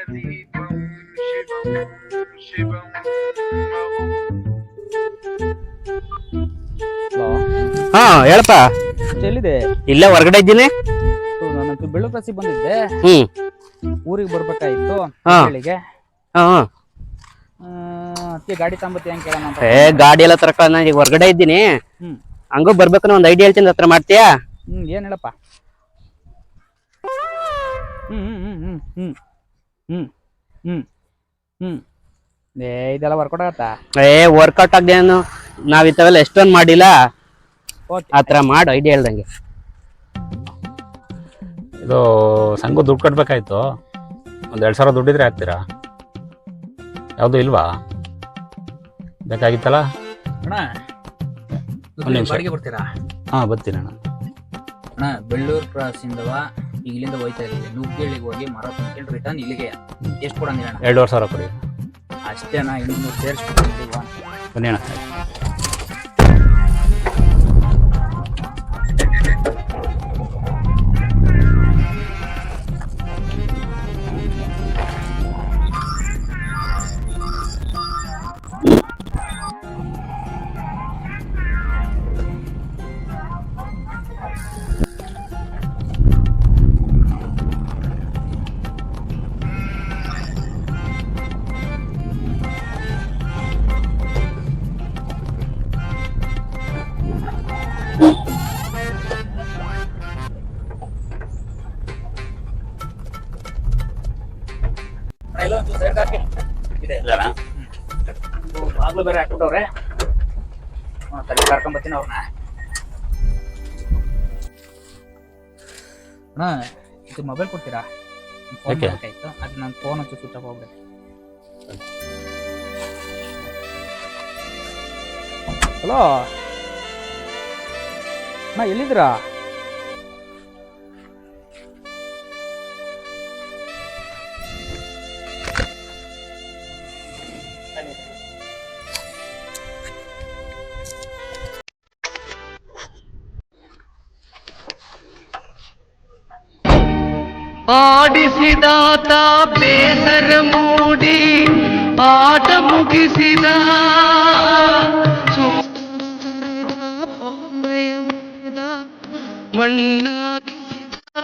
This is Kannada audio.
ಹಲೋ. ಹಾ ಹೇಳಪ್ಪ. ಎಲ್ಲಿದೆ? ಇಲ್ಲೇ ಹೊರಗಡೆ ಇದ್ದೀನಿ. ನಾನು ಬೆಳ್ಳುಕಸಿ ಬಂದಿದ್ದೆ, ಹ್ಮ್. ಊರಿಗೆ ಬರ್ಬೇಕಾಯ್ತು. ಹಾ. ಬೆಳಿಗ್ಗೆ ಹಾ. ಅದಕ್ಕೆ ಗಾಡಿ ತಗೊಂಬತ್ತಿ ಅಂತ ಕೇಳೋಣ ಅಂತ. ಗಾಡಿ ಎಲ್ಲ ತರಕ ನಾನು ಈಗ ಹೊರಗಡೆ ಇದ್ದೀನಿ. ಹ್ಮ್ ಹಂಗೂ ಬರ್ಬೇಕನ್ನ ಒಂದು ಐಡಿಯಾ ಹೇಳ್ತೀನಿ, ಹತ್ರ ಮಾಡ್ತೀಯಾ? ಏನ್ ಹೇಳಪ್ಪ? ಹ್ಮ್ ಹ್ಮ್ ಹ್ಮ್ ಹ್ಮ್ ಹ್ಮ್ ಹ್ಮ್ ಹ್ಮ್ ಇದೆಲ್ಲ ವರ್ಕೌಟ್ ಆಗತ್ತಾ? ವರ್ಕೌಟ್ ಆಗ್ದೇನು, ನಾವ್ ಇಂಥವೆಲ್ಲ ಎಷ್ಟೊಂದು ಮಾಡಿಲ್ಲ. ಓಕೆ, ಆತರ ಮಾಡು, ಐಡಿಯಾ ಹೇಳ್ದಂಗೆ. ಇದು ಸಂಘ ದುಡ್ಡು ಕಟ್ಟಬೇಕಾಯ್ತು. ಒಂದು 2,000 ದುಡ್ಡಿದ್ರೆ ಹಾಕ್ತೀರಾ? ಯಾವುದು ಇಲ್ವಾ? ಬೇಕಾಗಿತ್ತಲ್ಲ. ಅಣ್ಣ ಒಂದು ನಿಮಿಷ. ಬಾಡಿಗೆ ಬರ್ತೀರಾ? ಹಾಂ ಬರ್ತೀನಿ ಅಣ್ಣ. ಅಣ್ಣ ಬೆಳ್ಳೂರು ಕ್ರಾಸ್ ಇಂದವ ಇಲ್ಲಿಂದ ಹೋಯ್ತಾ ಇದೀವಿ. ನುಗ್ಗೇಳಿಗೆ ಹೋಗಿ ಮರ ತುಂಬಿಕೊಂಡು ರಿಟರ್ನ್ ಇಲ್ಲಿಗೆ. ಎಷ್ಟು ಕೊಡಂಗಿಲ್ಲ ಅಣ್ಣ? 2,500 ಕೊಡಿ. ಅಷ್ಟೇ ಅಣ್ಣ, ಇನ್ನೊಂದು ಸೇರಿಸ್ಬಿಟ್ಟು ಬನ್ನಿ ಅಣ್ಣ. ಬಾಗ್ಲು ಬೇರೆ ಹಾಕ್ಬಿಟ್ಟವ್ರೆ. ತಲೆ ಕರ್ಕೊಂಬತ್ತೀನಿ ಅವ್ರನ್ನ. ಅಣ್ಣ ಇದು ಮೊಬೈಲ್ ಕೊಡ್ತೀರಾ? ಫೋನ್ ಯಾಕೆ? ಬೇಕಾಯ್ತು, ಅದು ನನ್ನ ಫೋನ್ ಹಚ್ಚಿ ಸ್ವಿಚ್ ಆಫ್ ಹೋಗ್ಬೇಕು. ಹಲೋ ಅಣ್ಣ, ಎಲ್ಲಿದ್ದೀರಾ? ಆಡಿಸಿದಾತ ಬೇಸರ ಮೂಡಿ ಆಟ ಮುಗಿಸಿದ ಮಣ್ಣ